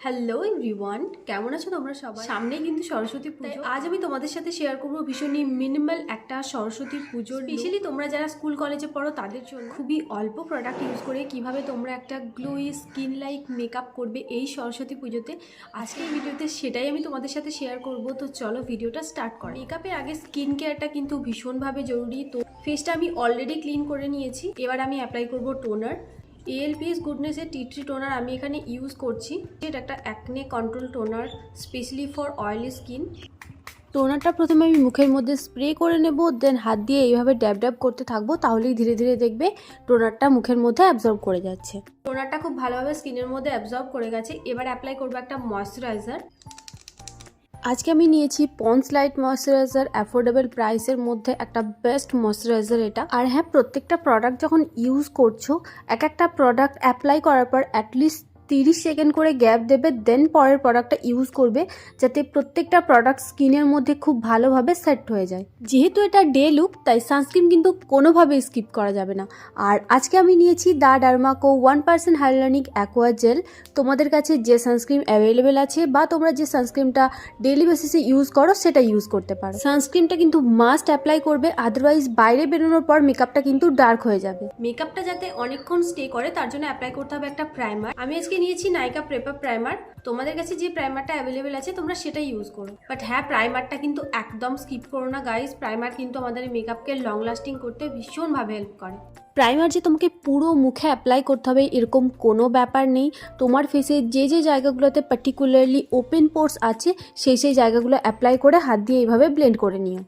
Hello everyone, কেমন আছো তোমরা সবাই? সামনেই কিন্তু সরস্বতী পুজো। আজ আমি তোমাদের সাথে শেয়ার করবো ভীষণই মিনিমাল একটা সরস্বতী পুজোর, স্পেশালি তোমরা যারা স্কুল কলেজে পড়ো তাদের জন্য খুবই অল্প প্রোডাক্ট ইউজ করে কিভাবে তোমরা একটা গ্লোই স্কিন লাইক মেকআপ করবে এই সরস্বতী পুজোতে। আজকে এই ভিডিওতে সেটাই আমি তোমাদের সাথে শেয়ার করব। তো চলো ভিডিওটা স্টার্ট করো। মেকআপের আগে স্কিন কেয়ারটা কিন্তু ভীষণভাবে জরুরি। তো ফেসটা আমি অলরেডি ক্লিন করে নিয়েছি, এবার আমি অ্যাপ্লাই করব টোনার। ALPS গুডনেসের টি ট্রি টোনার আমি এখানে ইউজ করছি। এটা একটা acne control toner specially for oily skin. টোনারটা প্রথমে আমি মুখের মধ্যে স্প্রে করে নেব, দেন হাত দিয়ে এইভাবে ড্যাব ড্যাব করতে থাকবো, তাহলেই ধীরে ধীরে দেখবে টোনারটা মুখের মধ্যে অ্যাবজর্ব করে যাচ্ছে। টোনারটা খুব ভালোভাবে স্কিনের মধ্যে অ্যাবজর্ব করে গেছে। এবার অ্যাপ্লাই করবো একটা ময়শ্চারাইজার। আজকে আমি নিয়েছি পন্ডস লাইট ময়শ্চারাইজার, অ্যাফোর্ডেবল প্রাইসের মধ্যে একটা বেস্ট ময়শ্চারাইজার এটা। আর হ্যাঁ, প্রত্যেকটা প্রোডাক্ট যখন ইউজ করছো, একটা প্রোডাক্ট অ্যাপ্লাই করার পর অ্যাটলিস্ট 30 সেকেন্ড করে গ্যাপ দেবে, দেন পরের প্রোডাক্টটা ইউজ করবে, যাতে প্রত্যেকটা প্রোডাক্ট স্কিনের মধ্যে খুব ভালোভাবে সেট হয়ে যায়। যেহেতু এটা ডে লুক, তাই সানস্ক্রিন কিন্তু কোনোভাবেই স্কিপ করা যাবে না। আর আজকে আমি নিয়েছি the Derma Co 1% hyaluronic aqua gel. তোমাদের কাছে যে সানস্ক্রিন অ্যাভেলেবেল আছে বা তোমরা যে সানস্ক্রিনটা ডেইলি বেসিসে ইউজ করো সেটা ইউজ করতে পারো। সানস্ক্রিনটা কিন্তু মাস্ট অ্যাপ্লাই করবে, আদারওয়াইজ বাইরে বেরোনোর পর মেকআপটা কিন্তু ডার্ক হয়ে যাবে। মেকআপটা যাতে অনেকক্ষণ স্টে করে তার জন্য অ্যাপ্লাই করতে হবে একটা প্রাইমার। আমি আজকে নিয়েছি নাইকা প্রেপার প্রাইমার। তোমাদের কাছে যে প্রাইমারটা অ্যাভেলেবেল আছে তোমরা সেটাই ইউজ করো, বাট হ্যাঁ, প্রাইমারটা কিন্তু একদম স্কিপ করো না গাইস। প্রাইমার কিন্তু আমাদের মেকআপকে লং লাস্টিং করতে ভীষণভাবে হেল্প করে। প্রাইমার যে তোমাকে পুরো মুখে অ্যাপ্লাই করতে হবে এরকম কোনো ব্যাপার নেই। তোমার ফেসে যে যে জায়গাগুলোতে পার্টিকুলারলি ওপেন পোর্স আছে সেই জায়গাগুলো অ্যাপ্লাই করে হাত দিয়ে এইভাবে ব্লেন্ড করে নিও।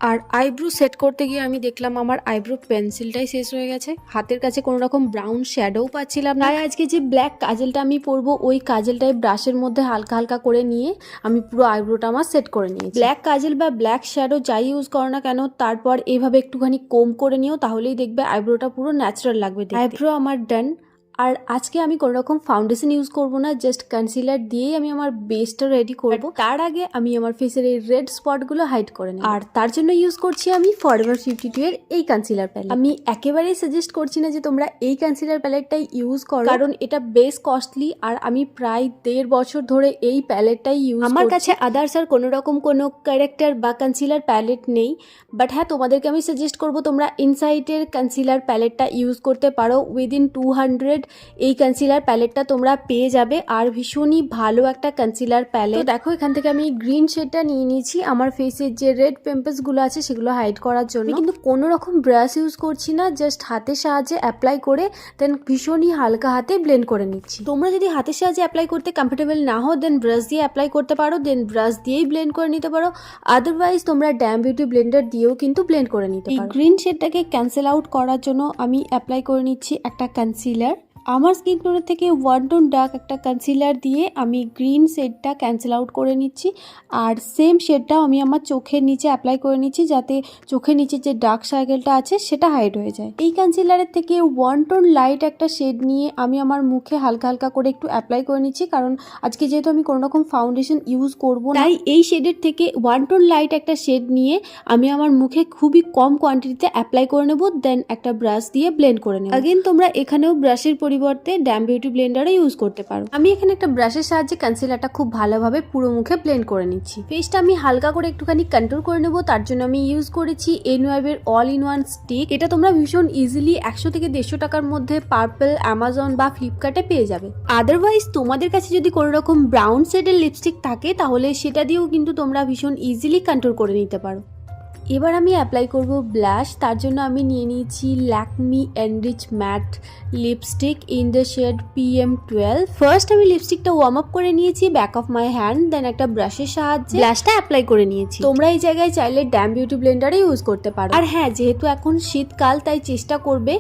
আর আইব্রো সেট করতে গিয়ে আমি দেখলাম আমার আইব্রো পেন্সিলটাই শেষ হয়ে গেছে। হাতের কাছে কোনো রকম ব্রাউন শ্যাডোও পাচ্ছিলাম না। আজকে যে ব্ল্যাক কাজলটা আমি পরবো, ওই কাজলটাই ব্রাশের মধ্যে হালকা হালকা করে নিয়ে আমি পুরো আইব্রোটা আমার সেট করে নিয়েছি। ব্ল্যাক কাজল বা ব্ল্যাক শ্যাডো যাই ইউজ করো না কেন, তারপর এইভাবে একটুখানি কোম করে নিও, তাহলেই দেখবে আইব্রোটা পুরো ন্যাচারাল লাগবে। আইব্রো আমার ডান। আর আজকে আমি কোনো রকম ফাউন্ডেশন ইউজ করব না, জাস্ট কনসিলার দিয়েই আমি আমার বেসটা রেডি করব। তার আগে আমি আমার ফেসের এই রেড স্পটগুলো হাইড করে নেব, আর তার জন্য ইউজ করছি আমি ফরএভার 52 এর এই কনসিলার প্যালেট। আমি একেবারেই সাজেস্ট করছি না যে তোমরা এই কনসিলার প্যালেটটাই ইউজ করো, কারণ এটা বেশ কস্টলি। আর আমি প্রায় 1.5 বছর ধরে এই প্যালেটটাই ইউজ করছি। আমার কাছে আদার্স আর কোনো রকম কোনো ক্যারেক্টার বা কনসিলার প্যালেট নেই, বাট হ্যাঁ, তোমাদেরকে আমি সাজেস্ট করব তোমরা ইনসাইটের কনসিলার প্যালেটটা ইউজ করতে পারো। উইদিন 200 এই কনসিলার প্যালেটটা তোমরা পেয়ে যাবে, আর ভীষণই ভালো একটা কনসিলার প্যালেট। দেখো, এখান থেকে আমি গ্রিন শেডটা নিয়ে নিয়েছি আমার ফেসের যে রেড পিম্পলস গুলো আছে সেগুলো হাইড করার জন্য। কিন্তু কোনো রকম ব্রাশ ইউজ করছি না, জাস্ট হাতের সাহায্যে অ্যাপ্লাই করে দেন ভীষণই হালকা হাতে ব্লেন্ড করে নিচ্ছি। তোমরা যদি হাতের সাহায্যে অ্যাপ্লাই করতে কমফোর্টেবল না হও, দেন ব্রাশ দিয়ে অ্যাপ্লাই করতে পারো, দেন ব্রাশ দিয়েই ব্লেন্ড করে নিতে পারো। আদারওয়াইজ তোমরা ড্যাম বিউটি ব্লেন্ডার দিয়েও কিন্তু ব্লেন্ড করে নিতে পারো। এই গ্রিন শেডটাকে ক্যান্সেল আউট করার জন্য আমি অ্যাপ্লাই করে নিচ্ছি একটা কনসিলার। আমার স্কিন টোনের থেকে 1 টোন ডার্ক একটা কনসিলার দিয়ে আমি গ্রিন শেডটা ক্যান্সেল আউট করে নিচ্ছি। আর সেম শেডটাও আমি আমার চোখের নিচে অ্যাপ্লাই করে নিচ্ছি, যাতে চোখের নিচে যে ডার্ক সার্কেলটা আছে সেটা হাইড হয়ে যায়। এই কনসিলারের থেকে 1 টোন লাইট একটা শেড নিয়ে আমি আমার মুখে হালকা হালকা করে একটু অ্যাপ্লাই করে নিচ্ছি, কারণ আজকে যেহেতু আমি কোনো রকম ফাউন্ডেশন ইউজ করব না, তাই এই শেডের থেকে 1 টোন লাইট একটা শেড নিয়ে আমি আমার মুখে খুবই কম কোয়ান্টিটিতে অ্যাপ্লাই করে নেব, দেন একটা ব্রাশ দিয়ে ব্লেন্ড করে নেব। আগেন তোমরা এখানেও ব্রাশের পরিবর্তে ড্যাম বিউটি ব্লেন্ডারও ইউজ করতে পারো। আমি এখানে একটা ব্রাশের সাহায্যে কনসিলারটা খুব ভালোভাবে পুরো মুখে ব্লেন্ড করে নিচ্ছি। ফেসটা আমি হালকা করে একটুখানি কন্ট্রোল করে নেব, তার জন্য আমি ইউজ করেছি এনওয়াইভ এর অল ইন ওয়ান স্টিক। এটা তোমরা ভীষণ ইজিলি 100 থেকে 150 টাকার মধ্যে পার্পল, অ্যামাজন বা ফ্লিপকার্টে পেয়ে যাবে। আদারওয়াইজ তোমাদের কাছে যদি কোনো রকম ব্রাউন শেডের লিপস্টিক থাকে তাহলে সেটা দিয়েও কিন্তু তোমরা ভীষণ ইজিলি কন্ট্রোল করে নিতে পারো। এবার আমি অ্যাপ্লাই করব ব্লাশ। তার জন্য আমি নিয়ে নিয়েছি Lakme enrich matte lipstick in the shade PM12। First আমি লিপস্টিকটা ওয়ার্ম আপ করে নিয়েছি back of my hand, then একটা ব্রাশের সাহায্যে ব্লাশটা অ্যাপ্লাই করে নিয়েছি। তোমরা এই জায়গায় চাইলে ড্যাম বিউটি ব্লেন্ডারে ইউজ করতে পারো। আর হ্যাঁ, যেহেতু এখন শীতকাল, তাই চেষ্টা করবে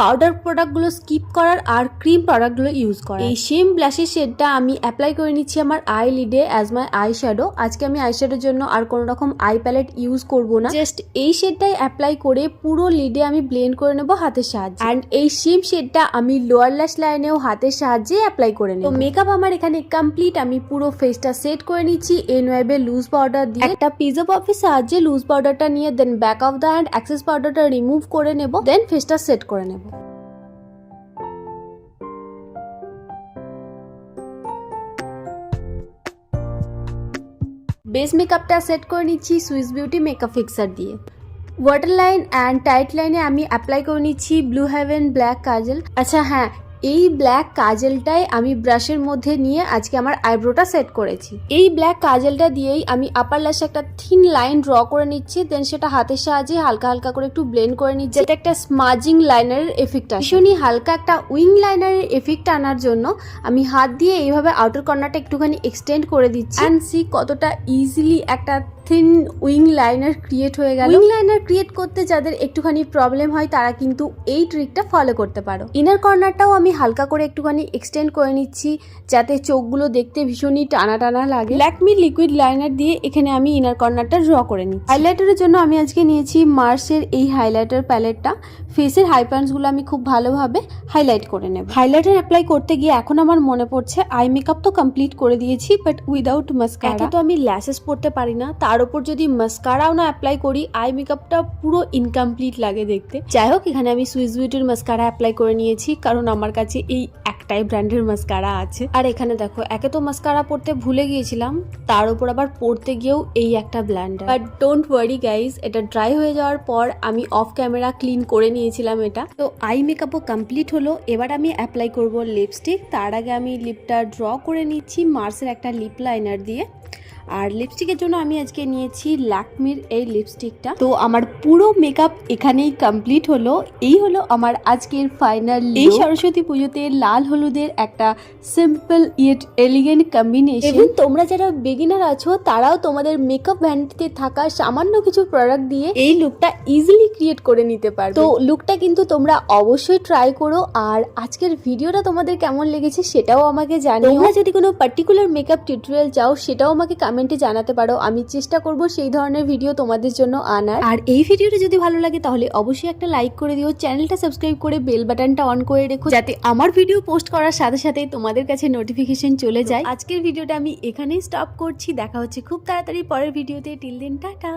পাউডার প্রোডাক্টগুলো স্কিপ করার আর ক্রিম প্রোডাক্টগুলো ইউজ করার। এই সেম ব্লাশের শেডটা আমি অ্যাপ্লাই করে নিচ্ছি আমার আই লিডে অ্যাজ মাই আই শ্যাডো। আজকে আমি আই শ্যাডোর জন্য আর কোনো রকম আই প্যালেট ইউজ করব না, জাস্ট এই শেডটাই অ্যাপ্লাই করে পুরো লিডে আমি ব্লেন্ড করে নেব হাতের সাহায্যে। অ্যান্ড এই সেম শেডটা আমি লোয়ার ল্যাশ লাইনেও হাতের সাহায্যে অ্যাপ্লাই করে নেব। তো মেকআপ আমার এখানে কমপ্লিট। আমি পুরো ফেসটা সেট করে নিচ্ছি এনওয়াইভ এর লুজ পাউডার দিয়ে। একটা পিজা পপের সাহায্যে লুজ পাউডারটা নিয়ে then back of the hand excess পাউডারটা রিমুভ করে নেব, দেন ফেসটা সেট করে নেব। বেস মেকআপটা সেট করে নিচ্ছি সুইস বিউটি মেকআপ ফিক্সার দিয়ে। ওয়াটার লাইন অ্যান্ড টাইট লাইনে আমি অ্যাপ্লাই করে নিচ্ছি ব্লু হেভেন ব্ল্যাক কাজল। আচ্ছা হ্যাঁ, এই ব্ল্যাক কাজলটাই আমি ব্রাশের মধ্যে নিয়ে আজকে আমার আইব্রোটা সেট করেছি। এই ব্ল্যাক কাজলটা দিয়েই আমি আপার ল্যাশে একটা থিন লাইন ড্র করে নিচ্ছি, দেন সেটা হাতের সাহায্যে হালকা হালকা করে একটু ব্লেন্ড করে নিচ্ছি, যাতে একটা স্মাজিং লাইনারের এফেক্ট আসে। ভীষণই হালকা একটা উইং লাইনারের এফেক্ট আনার জন্য আমি হাত দিয়ে এইভাবে আউটার কর্নারটা একটুখানি এক্সটেন্ড করে দিচ্ছি। অ্যান্ড সি কতটা ইজিলি একটা থিন উইং লাইনার ক্রিয়েট হয়ে গেল। উইং লাইনার ক্রিয়েট করতে যাদের একটুখানি প্রবলেম হয় তারা কিন্তু এই ট্রিকটা ফলো করতে পারো। ইনার কর্নারটাও আমি হালকা করে একটুখানি এক্সটেন্ড করে নিচ্ছি, যাতে চোখগুলো দেখতে ভীষণই টানা টানা লাগে। ল্যাকমি লিকুইড লাইনার দিয়ে এখানে আমি ইনার কর্নারটা ড্র করে নিচ্ছি। হাইলাইটারের জন্য আমি আজকে নিয়েছি মার্সের এই হাইলাইটার প্যালেটটা। ফেসের হাই পয়েন্টসগুলো আমি খুব ভালোভাবে হাইলাইট করে নেব। হাইলাইটার অ্যাপ্লাই করতে গিয়ে এখন আমার মনে পড়ছে আই মেকআপ তো কমপ্লিট করে দিয়েছি, বাট উইদাউট মাস্কারা। একে তো আমি ল্যাশেস পরতে পারি না, তার উপর যদি মাস্কারাও না অ্যাপ্লাই করি আই মেকআপটা পুরো ইনকমপ্লিট লাগে দেখতে। যাই হোক, এখানে আমি সুইস বিউটির মাস্কারা অ্যাপ্লাই করে নিয়েছি, কারণ আমার কাছে এই একটাই ব্র্যান্ডের মাস্কারা আছে। আর এখানে দেখো, একে তো মাস্কারা পরতে ভুলে গিয়েছিলাম, তার উপর আবার পরতে গিয়েও এই একটা blender. But don't worry guys, এটা ড্রাই হয়ে যাওয়ার পর আমি অফ ক্যামেরা ক্লিন করে নিয়েছিলাম এটা। তো আই মেকআপও কমপ্লিট হলো। এবার আমি অ্যাপ্লাই করব লিপস্টিক। তার আগে আমি লিপটা ড্র করে নিচ্ছি মার্সের একটা লিপ লাইনার দিয়ে। আর লিপস্টিকের জন্য আমি আজকে নিয়েছি ল্যাকমির এই লিপস্টিকটা। তো আমার পুরো মেকআপ এখানেই কমপ্লিট হলো। এই হলো আমার আজকের ফাইনাল। এই সরস্বতী পুজোতে লাল হলুদের একটা সিম্পল ইয়েট এলিগেন্ট কম্বিনেশন। এবং তোমরা যারা বিগিনার আছো তারাও তোমাদের মেকআপ ভ্যানিটিতে থাকা সামান্য কিছু প্রোডাক্ট দিয়ে এই লুকটা ইজিলি ক্রিয়েট করে নিতে পারবে। তো লুকটা কিন্তু তোমরা অবশ্যই ট্রাই করো। আর আজকের ভিডিওটা তোমাদের কেমন লেগেছে সেটাও আমাকে জানিও। তোমরা যদি কোনো পার্টিকুলার মেকআপ টিউটোরিয়াল চাও সেটাও আমাকে কমেন্টে জানাতে পারো। আমি চেষ্টা করব সেই ধরনের ভিডিও তোমাদের জন্য আনার। আর এই ভিডিওটা যদি ভালো লাগে তাহলে অবশ্যই একটা লাইক করে দিও, চ্যানেলটা সাবস্ক্রাইব করে বেল বাটনটা অন করে রেখো, যাতে আমার ভিডিও পোস্ট করার সাথে সাথে তোমাদের কাছে নোটিফিকেশন চলে যায়। আজকের ভিডিওটা আমি এখানেই স্টপ করছি। দেখা হচ্ছে খুব তাড়াতাড়ি পরের ভিডিওতে। Till then tata.